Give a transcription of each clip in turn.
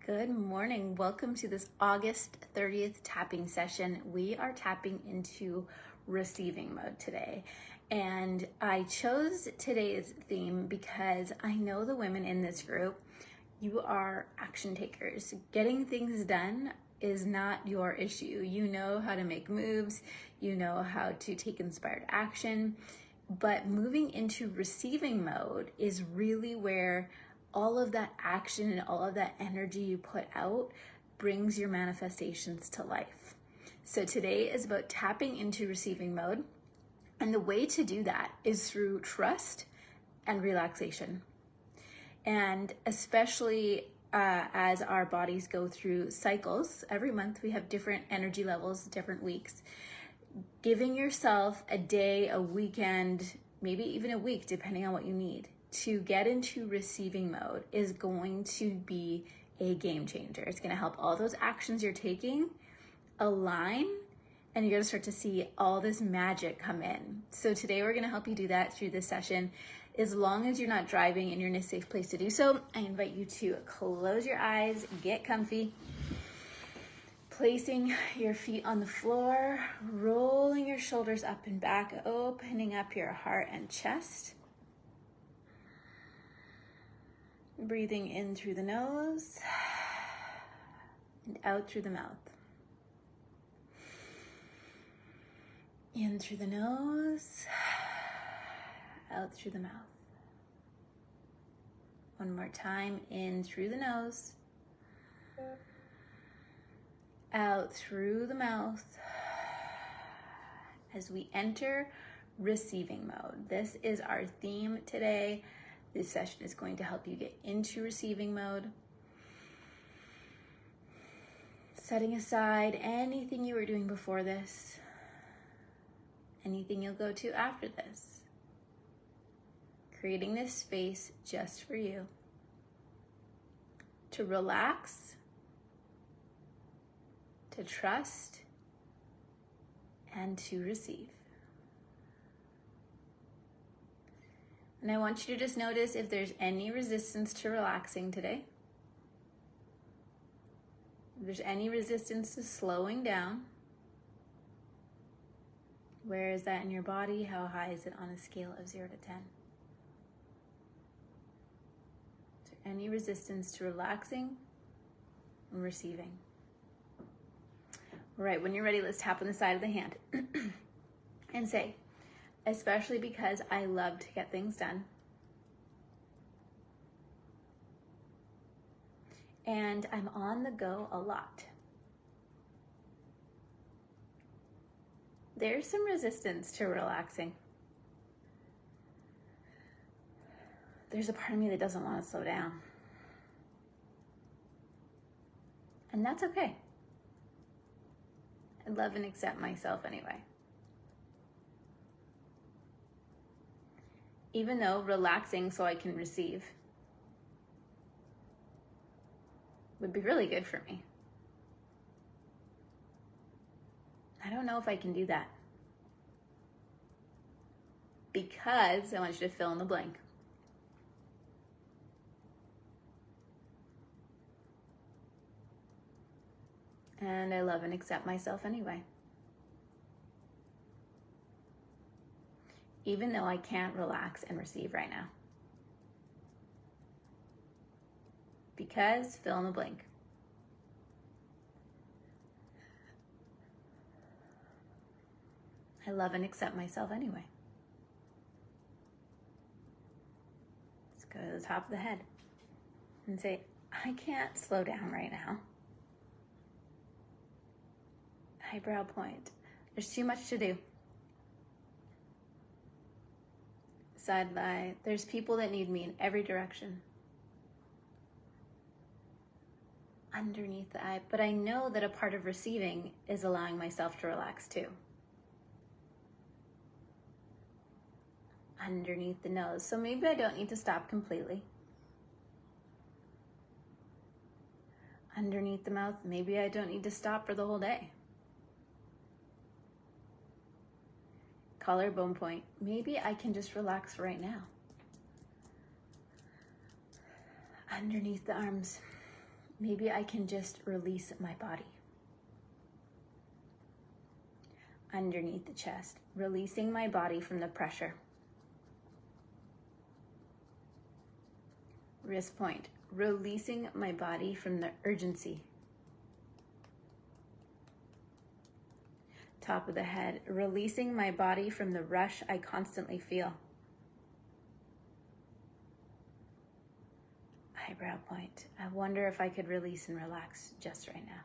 Good morning. Welcome to this August 30th tapping session. We are tapping into receiving mode today. And I chose today's theme because I know the women in this group, you are action takers. Getting things done is not your issue. You know how to make moves, you know how to take inspired action, but moving into receiving mode is really where all of that action and all of that energy you put out brings your manifestations to life. So today is about tapping into receiving mode. And the way to do that is through trust and relaxation. And especially as our bodies go through cycles, every month we have different energy levels, different weeks. Giving yourself a day, a weekend, maybe even a week, depending on what you need, to get into receiving mode is going to be a game changer. It's going to help all those actions you're taking align, and you're going to start to see all this magic come in. So today we're going to help you do that through this session. As long as you're not driving and you're in a safe place to do so, I invite you to close your eyes, get comfy, placing your feet on the floor, rolling your shoulders up and back, opening up your heart and chest. Breathing in through the nose and out through the mouth. In through the nose, out through the mouth. One more time, in through the nose, out through the mouth, as we enter receiving mode. This is our theme today. This session is going to help you get into receiving mode. Setting aside anything you were doing before this, anything you'll go to after this. Creating this space just for you to relax, to trust, and to receive. And I want you to just notice if there's any resistance to relaxing today. If there's any resistance to slowing down. Where is that in your body? How high is it on a scale of 0 to 10? Is there any resistance to relaxing and receiving? All right, when you're ready, let's tap on the side of the hand and say, especially because I love to get things done. And I'm on the go a lot. There's some resistance to relaxing. There's a part of me that doesn't want to slow down. And that's okay. I love and accept myself anyway. Even though relaxing so I can receive would be really good for me. I don't know if I can do that. Because I want you to fill in the blank. And I love and accept myself anyway. Even though I can't relax and receive right now. Because, fill in the blank. I love and accept myself anyway. Let's go to the top of the head and say, I can't slow down right now. Eyebrow point. There's too much to do. Side eye. There's people that need me in every direction. Underneath the eye. But I know that a part of receiving is allowing myself to relax too. Underneath the nose. So maybe I don't need to stop completely. Underneath the mouth. Maybe I don't need to stop for the whole day. Collarbone point. Maybe I can just relax right now. Underneath the arms. maybe I can just release my body. Underneath the chest, releasing my body from the pressure. Wrist point, releasing my body from the urgency. Top of the head, releasing my body from the rush I constantly feel. Eyebrow point, I wonder if I could release and relax just right now.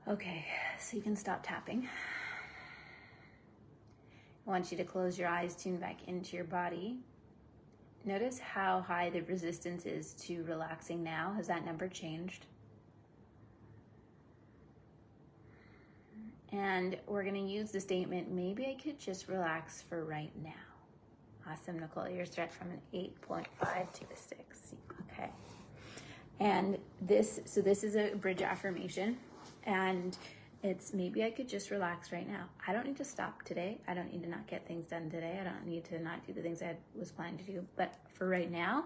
Okay, so you can stop tapping. I want you to close your eyes, tune back into your body. Notice how high the resistance is to relaxing now. Has that number changed? And we're going to use the statement, maybe I could just relax for right now. Awesome, Nicole. You're stretched from an 8.5 to a 6. Okay. And this is a bridge affirmation. And it's maybe I could just relax right now. I don't need to stop today. I don't need to not get things done today. I don't need to not do the things I was planning to do. But for right now,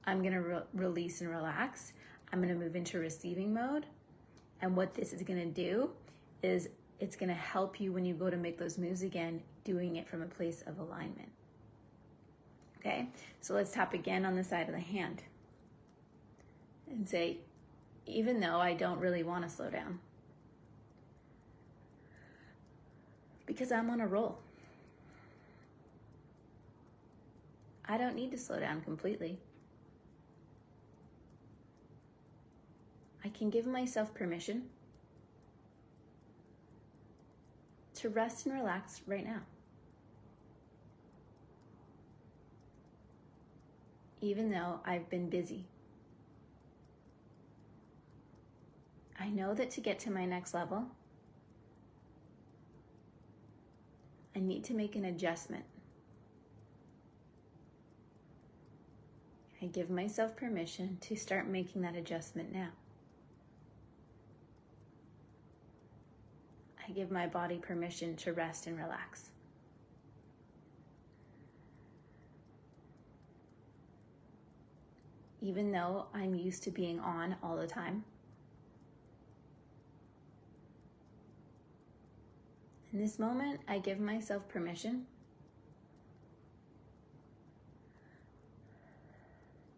I'm going to release and relax. I'm going to move into receiving mode. And what this is going to do is it's going to help you when you go to make those moves again, doing it from a place of alignment. Okay, so let's tap again on the side of the hand and say, even though I don't really want to slow down, because I'm on a roll, I don't need to slow down completely. I can give myself permission to rest and relax right now. Even though I've been busy. I know that to get to my next level, I need to make an adjustment. I give myself permission to start making that adjustment now. I give my body permission to rest and relax. Even though I'm used to being on all the time, in this moment, I give myself permission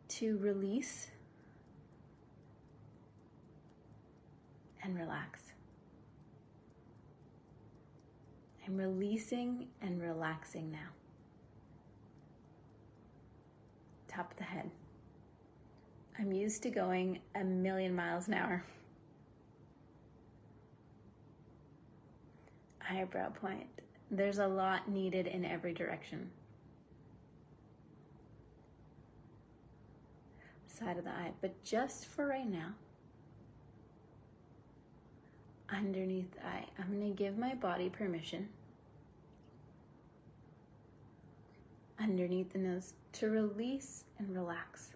to release and relax. I'm releasing and relaxing now. Top of the head. I'm used to going 1,000,000 miles an hour. Eyebrow point. There's a lot needed in every direction. Side of the eye, but just for right now, underneath the eye, I'm going to give my body permission, underneath the nose, to release and relax.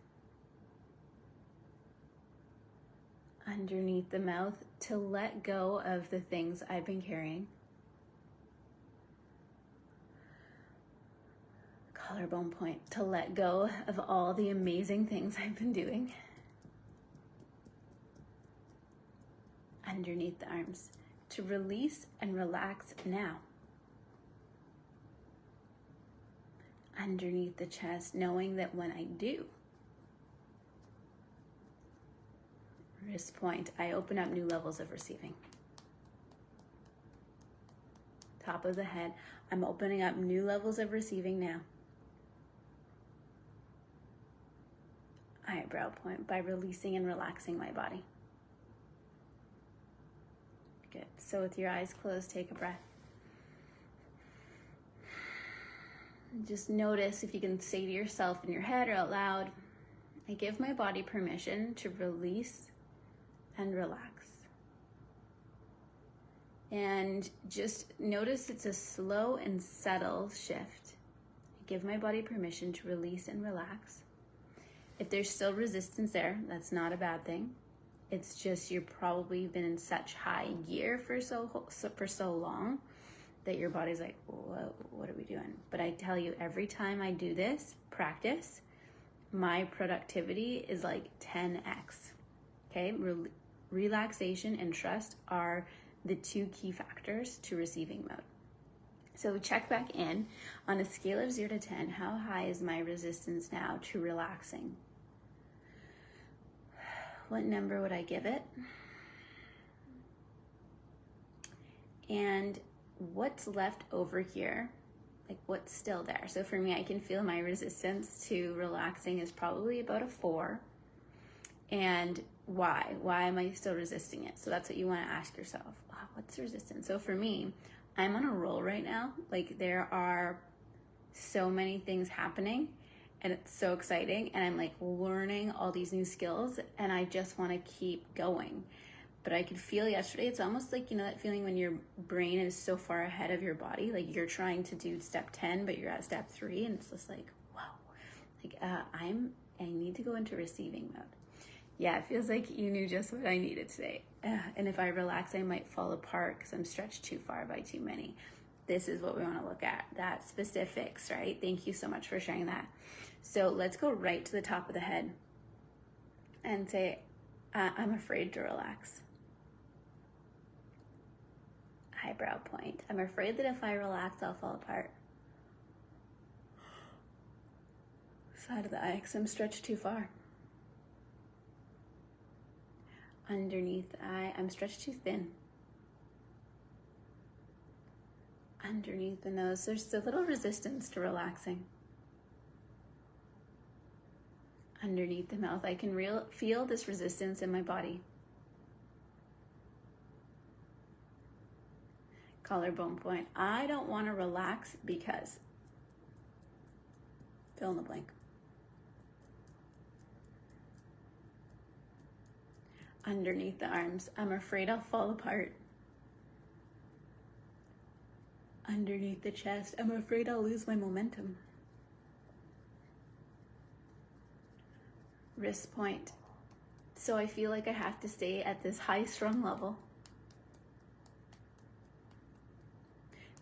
Underneath the mouth, to let go of the things I've been carrying. Collarbone point, to let go of all the amazing things I've been doing. Underneath the arms, to release and relax now. Underneath the chest, knowing that when I do, wrist point, I open up new levels of receiving. Top of the head, I'm opening up new levels of receiving now. Eyebrow point, by releasing and relaxing my body. Good. So with your eyes closed, take a breath. Just notice if you can say to yourself in your head or out loud, I give my body permission to release and relax. And just notice it's a slow and subtle shift. I give my body permission to release and relax. If there's still resistance there, that's not a bad thing. It's just you've probably been in such high gear for so long that your body's like, whoa, what are we doing? But I tell you, every time I do this practice, my productivity is like 10x. Okay, relaxation and trust are the two key factors to receiving mode. So check back in on a scale of 0 to 10. How high is my resistance now to relaxing? What number would I give it? And what's left over here? Like what's still there? So for me, I can feel my resistance to relaxing is probably about a 4. And why? Why am I still resisting it? So that's what you want to ask yourself. Wow, what's the resistance? So for me, I'm on a roll right now. Like there are so many things happening and it's so exciting. And I'm like learning all these new skills and I just want to keep going. But I could feel yesterday, it's almost like, you know, that feeling when your brain is so far ahead of your body, like you're trying to do step 10, but you're at step 3 and it's just like, wow, like I need to go into receiving mode. Yeah, it feels like you knew just what I needed today. And if I relax, I might fall apart because I'm stretched too far by too many. This is what we want to look at, that specifics, right? Thank you so much for sharing that. So let's go right to the top of the head and say, I'm afraid to relax. Eyebrow point. I'm afraid that if I relax, I'll fall apart. Side of the eye, because I'm stretched too far. Underneath the eye, I'm stretched too thin. Underneath the nose, there's a little resistance to relaxing. Underneath the mouth, I can feel this resistance in my body. Collarbone point. I don't want to relax because fill in the blank. Underneath the arms, I'm afraid I'll fall apart. Underneath the chest, I'm afraid I'll lose my momentum. Wrist point. So I feel like I have to stay at this high strung level.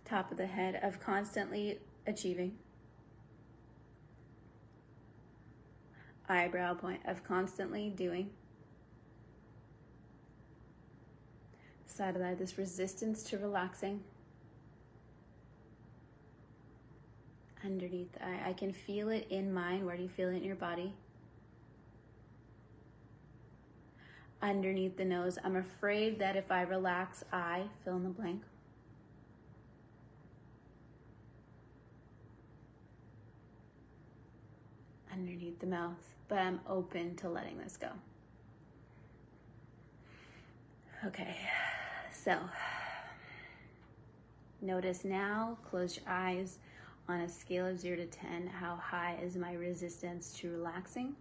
Top of the head of constantly achieving. Eyebrow point of constantly doing. Side of the eye, this resistance to relaxing. Underneath the eye, I can feel it in mine. Where do you feel it in your body? Underneath the nose, I'm afraid that if I relax, I fill in the blank. Underneath the mouth, but I'm open to letting this go. Okay, so notice now, close your eyes. On a scale of 0 to 10, how high is my resistance to relaxing?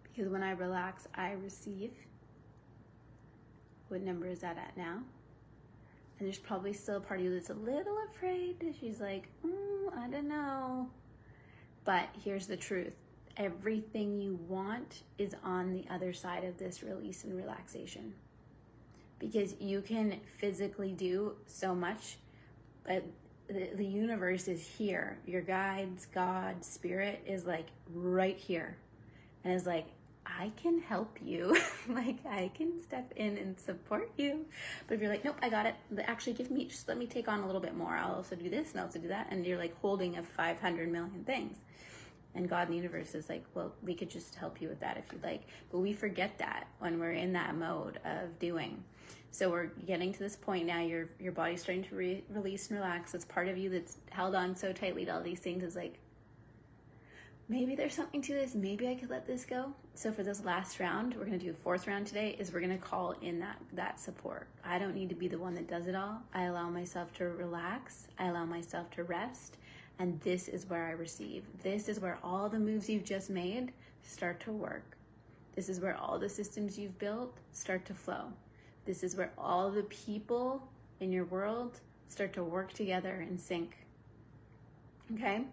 Because when I relax, I receive. What number is that at now? And there's probably still a part of you that's a little afraid. She's like, I don't know. But here's the truth. Everything you want is on the other side of this release and relaxation. Because you can physically do so much, but the universe is here. Your guides, God, spirit is like right here. And is like, I can help you. Like I can step in and support you. But if you're like, nope, I got it. Actually just let me take on a little bit more. I'll also do this and I'll also do that. And you're like holding of 500 million things. And God and the universe is like, well, we could just help you with that if you'd like. But we forget that when we're in that mode of doing. So we're getting to this point now, your body's starting to release and relax. It's part of you that's held on so tightly to all these things is like, maybe there's something to this. Maybe I could let this go. So for this last round, we're going to do a 4th round today, is we're going to call in that support. I don't need to be the one that does it all. I allow myself to relax. I allow myself to rest. And this is where I receive. This is where all the moves you've just made start to work. This is where all the systems you've built start to flow. This is where all the people in your world start to work together in sync. Okay?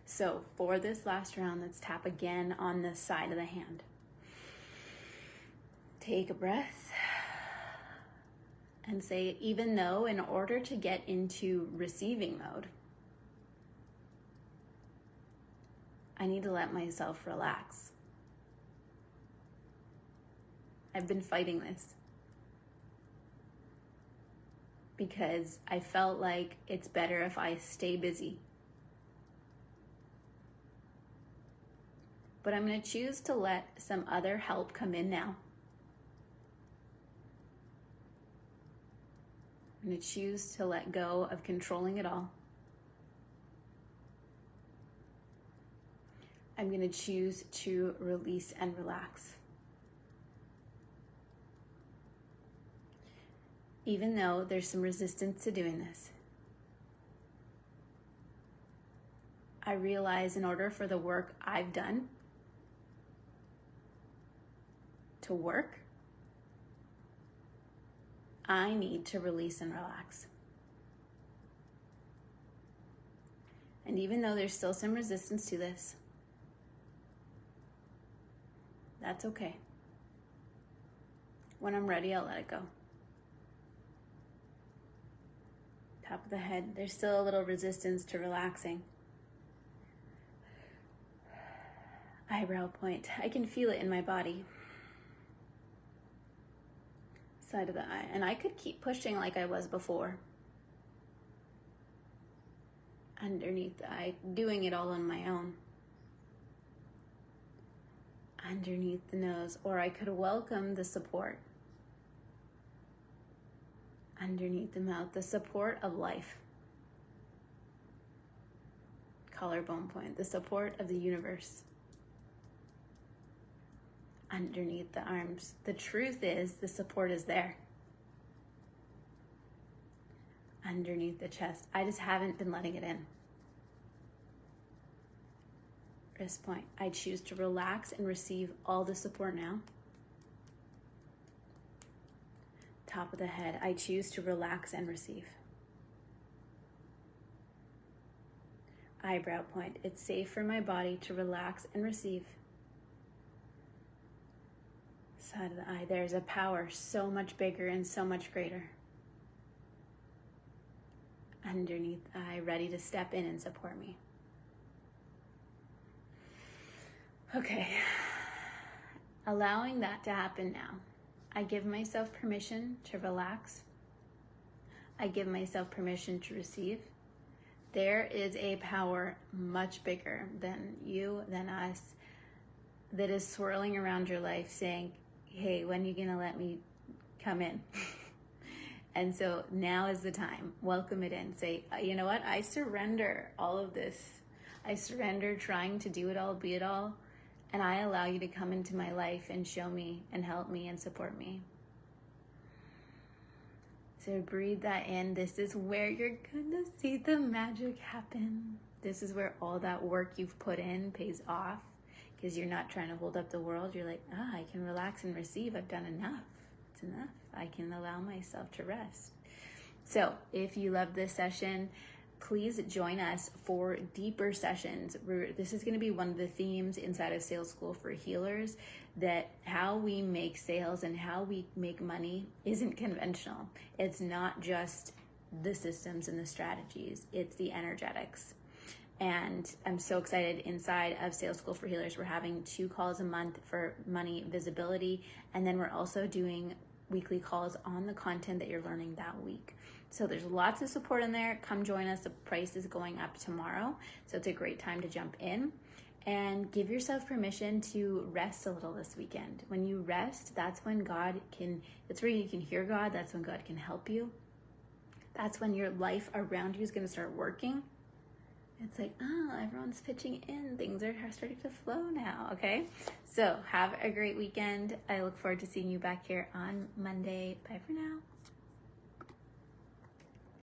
So for this last round, let's tap again on the side of the hand. Take a breath and say, even though in order to get into receiving mode, I need to let myself relax. I've been fighting this because I felt like it's better if I stay busy. But I'm going to choose to let some other help come in now. I'm going to choose to let go of controlling it all. I'm going to choose to release and relax. Even though there's some resistance to doing this, I realize in order for the work I've done to work, I need to release and relax. And even though there's still some resistance to this, that's okay. When I'm ready, I'll let it go. Top of the head, there's still a little resistance to relaxing. Eyebrow point, I can feel it in my body. Side of the eye, and I could keep pushing like I was before. Underneath the eye, doing it all on my own. Underneath the nose, or I could welcome the support. Underneath the mouth, the support of life. Collarbone point, the support of the universe. Underneath the arms, the truth is the support is there. Underneath the chest, I just haven't been letting it in. Wrist point, I choose to relax and receive all the support now. Top of the head, I choose to relax and receive. Eyebrow point, it's safe for my body to relax and receive. Side of the eye, there's a power so much bigger and so much greater. Underneath the eye, ready to step in and support me. Okay, allowing that to happen now. I give myself permission to relax. I give myself permission to receive. There is a power much bigger than you, than us, that is swirling around your life saying, hey, when are you gonna let me come in? And so now is the time. Welcome it in. Say, you know what? I surrender all of this. I surrender trying to do it all, be it all. And I allow you to come into my life and show me and help me and support me. So breathe that in. This is where you're gonna see the magic happen. This is where all that work you've put in pays off, because you're not trying to hold up the world. You're like, I can relax and receive. I've done enough. It's enough. I can allow myself to rest. So if you love this session, please join us for deeper sessions. This is going to be one of the themes inside of Sales School for Healers, that how we make sales and how we make money isn't conventional. It's not just the systems and the strategies, it's the energetics. And I'm so excited. Inside of Sales School for Healers, we're having 2 calls a month for money visibility. And then we're also doing weekly calls on the content that you're learning that week. So there's lots of support in there. Come join us. The price is going up tomorrow. So it's a great time to jump in and give yourself permission to rest a little this weekend. When you rest, that's when that's where you can hear God. That's when God can help you. That's when your life around you is going to start working. It's like, everyone's pitching in. Things are starting to flow now, okay? So have a great weekend. I look forward to seeing you back here on Monday. Bye for now.